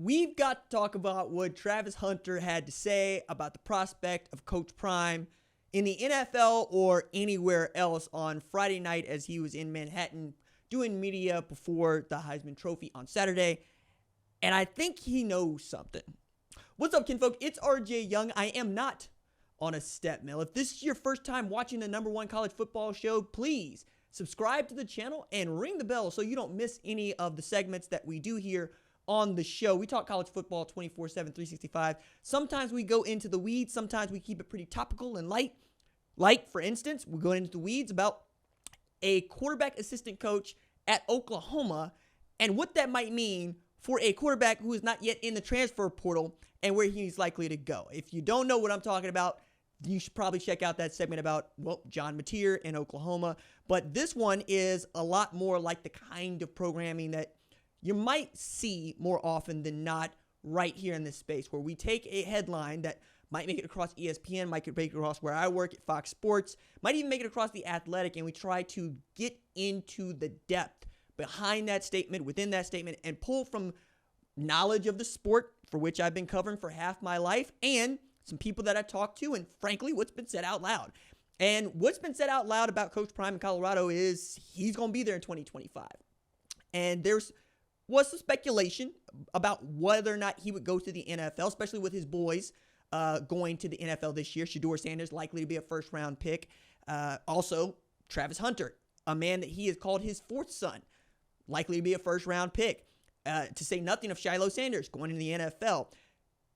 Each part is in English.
we've got to talk about what Travis Hunter had to say about the prospect of Coach Prime in the NFL or anywhere else on Friday night as he was in Manhattan doing media before the Heisman Trophy on Saturday. And I think he knows something. What's up, kinfolk? It's RJ Young. I am not on a step mill. If this is your first time watching the #1 college football show, please subscribe to the channel and ring the bell so you don't miss any of the segments that we do here on the show. We talk college football 24/7, 365. Sometimes we go into the weeds. Sometimes we keep it pretty topical and light. Like, for instance, we're going into the weeds about a quarterback assistant coach at Oklahoma and what that might mean for a quarterback who is not yet in the transfer portal and where he's likely to go. If you don't know what I'm talking about, you should probably check out that segment about, well, John Mateer in Oklahoma. But this one is a lot more like the kind of programming that you might see more often than not right here in this space, where we take a headline that might make it across ESPN, might make it across where I work at Fox Sports, might even make it across The Athletic, and we try to get into the depth behind that statement, within that statement, and pull from knowledge of the sport, for which I've been covering for half my life, and some people that I talk to, and frankly, what's been said out loud. And what's been said out loud about Coach Prime in Colorado is he's going to be there in 2025. And was some speculation about whether or not he would go to the NFL, especially with his boys going to the NFL this year. Deion Sanders likely to be a first-round pick. Also, Travis Hunter, a man that he has called his fourth son, likely to be a first-round pick. To say nothing of Shiloh Sanders going into the NFL.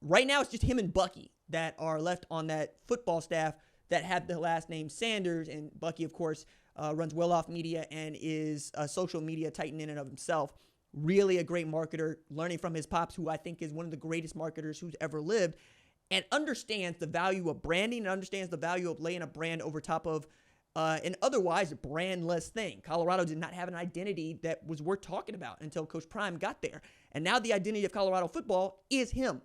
Right now, it's just him and Bucky that are left on that football staff that have the last name Sanders. And Bucky, of course, runs Well Off Media and is a social media titan in and of himself. Really a great marketer, learning from his pops, who I think is one of the greatest marketers who's ever lived, and understands the value of branding and understands the value of laying a brand over top of an otherwise brandless thing. Colorado did not have an identity that was worth talking about until Coach Prime got there. And now the identity of Colorado football is him.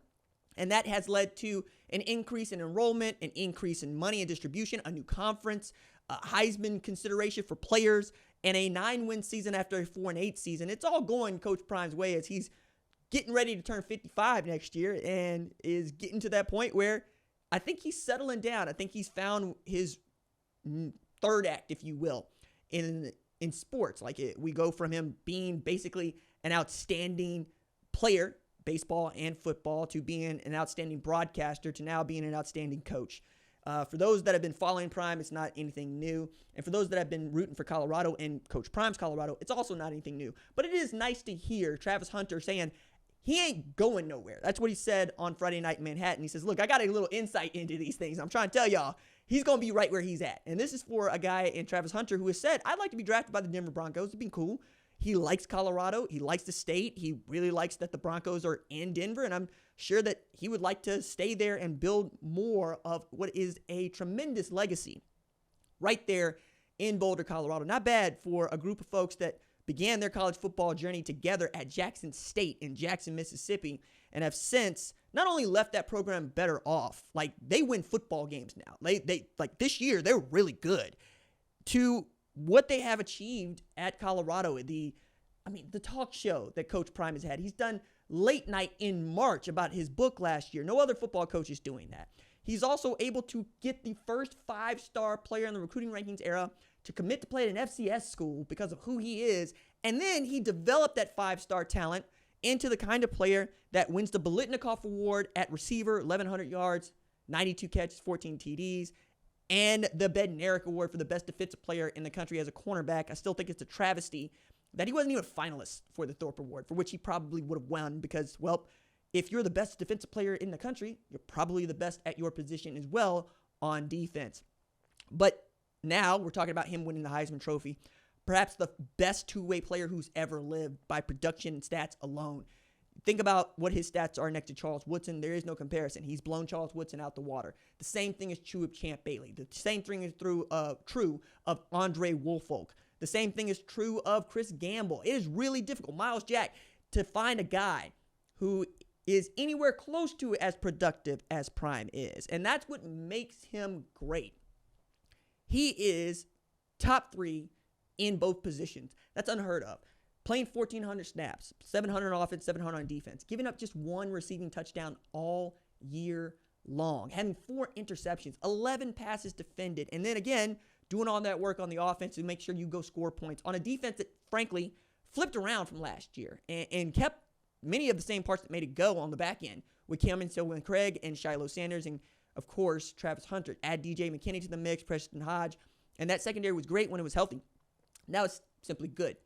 And that has led to an increase in enrollment, an increase in money and distribution, a new conference, a Heisman consideration for players, and a 9-win season after a 4-8 season. It's all going Coach Prime's way as he's getting ready to turn 55 next year and is getting to that point where I think he's settling down. I think he's found his third act, if you will, in sports. We go from him being basically an outstanding player, baseball and football, to being an outstanding broadcaster, to now being an outstanding coach. For those that have been following Prime, it's not anything new. And for those that have been rooting for Colorado and Coach Prime's Colorado, it's also not anything new. But it is nice to hear Travis Hunter saying he ain't going nowhere. That's what he said on Friday night in Manhattan. He says, look, I got a little insight into these things. I'm trying to tell y'all, he's going to be right where he's at. And this is for a guy in Travis Hunter who has said, I'd like to be drafted by the Denver Broncos. It'd be cool. He likes Colorado. He likes the state. He really likes that the Broncos are in Denver. And I'm sure that he would like to stay there and build more of what is a tremendous legacy right there in Boulder, Colorado. Not bad for a group of folks that began their college football journey together at Jackson State in Jackson, Mississippi, and have since not only left that program better off, like they win football games now. They like this year, they're really good, to what they have achieved at Colorado. The talk show that Coach Prime has had. He's done late night in March about his book last year. No other football coach is doing that. He's also able to get the first 5-star player in the recruiting rankings era to commit to play at an FCS school because of who he is. And then he developed that 5-star talent into the kind of player that wins the Biletnikoff Award at receiver, 1,100 yards, 92 catches, 14 TDs, and the Bednarik Award for the best defensive player in the country as a cornerback. I still think it's a travesty that he wasn't even a finalist for the Thorpe Award, for which he probably would have won because, well, if you're the best defensive player in the country, you're probably the best at your position as well on defense. But now we're talking about him winning the Heisman Trophy, perhaps the best two-way player who's ever lived by production and stats alone. Think about what his stats are next to Charles Woodson. There is no comparison. He's blown Charles Woodson out the water. The same thing is true of Champ Bailey. The same thing is true of Andre Woolfolk. The same thing is true of Chris Gamble. It is really difficult, Miles Jack, to find a guy who is anywhere close to as productive as Prime is. And that's what makes him great. He is top 3 in both positions. That's unheard of. playing 1,400 snaps, 700 on offense, 700 on defense, giving up just one receiving touchdown all year long, having 4 interceptions, 11 passes defended, and then again, doing all that work on the offense to make sure you go score points on a defense that, frankly, flipped around from last year and kept many of the same parts that made it go on the back end with Cameron Sylvan Craig and Shiloh Sanders and, of course, Travis Hunter. Add DJ McKinney to the mix, Preston Hodge, and that secondary was great when it was healthy. Now it's simply good.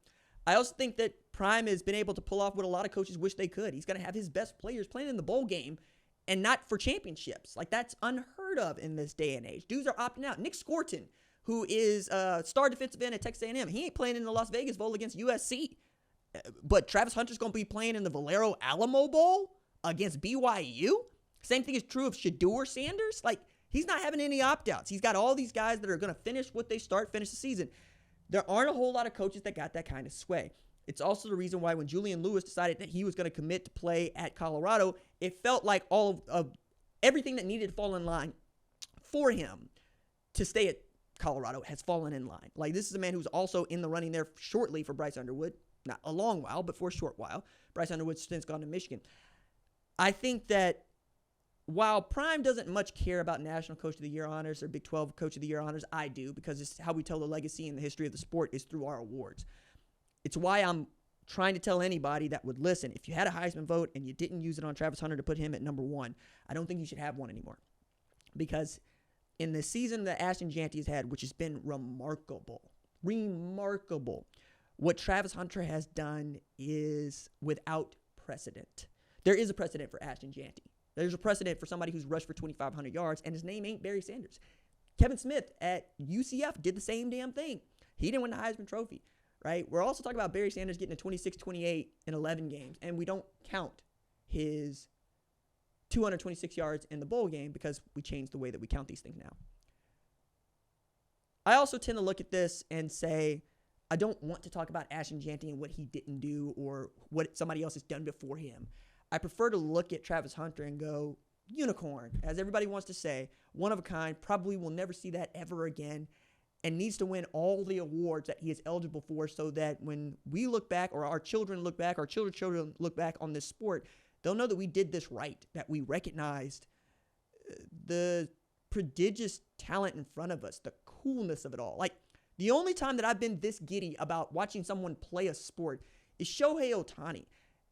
I also think that Prime has been able to pull off what a lot of coaches wish they could. He's going to have his best players playing in the bowl game and not for championships. Like, that's unheard of in this day and age. Dudes are opting out. Nick Scorton, who is a star defensive end at Texas A&M, he ain't playing in the Las Vegas Bowl against USC. But Travis Hunter's going to be playing in the Valero Alamo Bowl against BYU. Same thing is true of Shedeur Sanders. Like, he's not having any opt-outs. He's got all these guys that are going to finish what they start, finish the season. There aren't a whole lot of coaches that got that kind of sway. It's also the reason why when Julian Lewis decided that he was going to commit to play at Colorado, it felt like all of everything that needed to fall in line for him to stay at Colorado has fallen in line. Like, this is a man who's also in the running there shortly for Bryce Underwood. Not a long while, but for a short while. Bryce Underwood's since gone to Michigan. I think that while Prime doesn't much care about National Coach of the Year honors or Big 12 Coach of the Year honors, I do, because it's how we tell the legacy and the history of the sport is through our awards. It's why I'm trying to tell anybody that would listen, if you had a Heisman vote and you didn't use it on Travis Hunter to put him at number 1, I don't think you should have one anymore. Because in the season that Ashton Jeanty has had, which has been remarkable, what Travis Hunter has done is without precedent. There is a precedent for Ashton Jeanty. There's a precedent for somebody who's rushed for 2,500 yards, and his name ain't Barry Sanders. Kevin Smith at UCF did the same damn thing. He didn't win the Heisman Trophy, right? We're also talking about Barry Sanders getting a 26-28 in 11 games, and we don't count his 226 yards in the bowl game because we changed the way that we count these things now. I also tend to look at this and say, I don't want to talk about Ashton Jeanty and what he didn't do or what somebody else has done before him. I prefer to look at Travis Hunter and go, unicorn, as everybody wants to say, one of a kind, probably will never see that ever again, and needs to win all the awards that he is eligible for so that when we look back, or our children look back, our children's children look back on this sport, they'll know that we did this right, that we recognized the prodigious talent in front of us, the coolness of it all. Like, the only time that I've been this giddy about watching someone play a sport is Shohei Ohtani.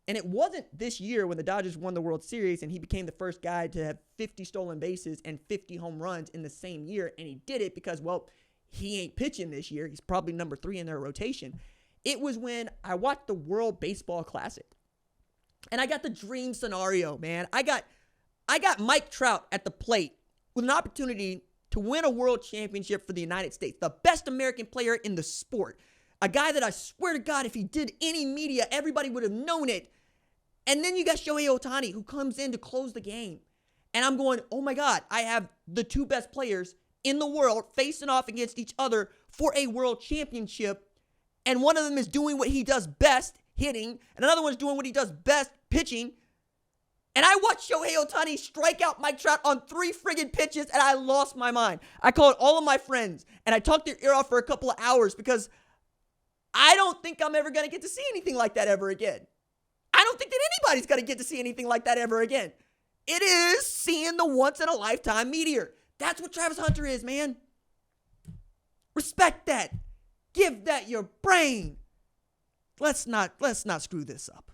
And it wasn't this year when the Dodgers won the World Series and he became the first guy to have 50 stolen bases and 50 home runs in the same year. And he did it because, well, he ain't pitching this year. He's probably number 3 in their rotation. It was when I watched the World Baseball Classic. And I got the dream scenario, man. I got Mike Trout at the plate with an opportunity to win a world championship for the United States, the best American player in the sport. A guy that I swear to God, if he did any media, everybody would have known it. And then you got Shohei Ohtani, who comes in to close the game. And I'm going, oh my God, I have the 2 best players in the world facing off against each other for a world championship. And one of them is doing what he does best, hitting, and another one's doing what he does best, pitching. And I watched Shohei Ohtani strike out Mike Trout on 3 friggin' pitches, and I lost my mind. I called all of my friends, and I talked their ear off for a couple of hours because I don't think I'm ever going to get to see anything like that ever again. I don't think that anybody's going to get to see anything like that ever again. It is seeing the once-in-a-lifetime meteor. That's what Travis Hunter is, man. Respect that. Give that your brain. Let's not screw this up.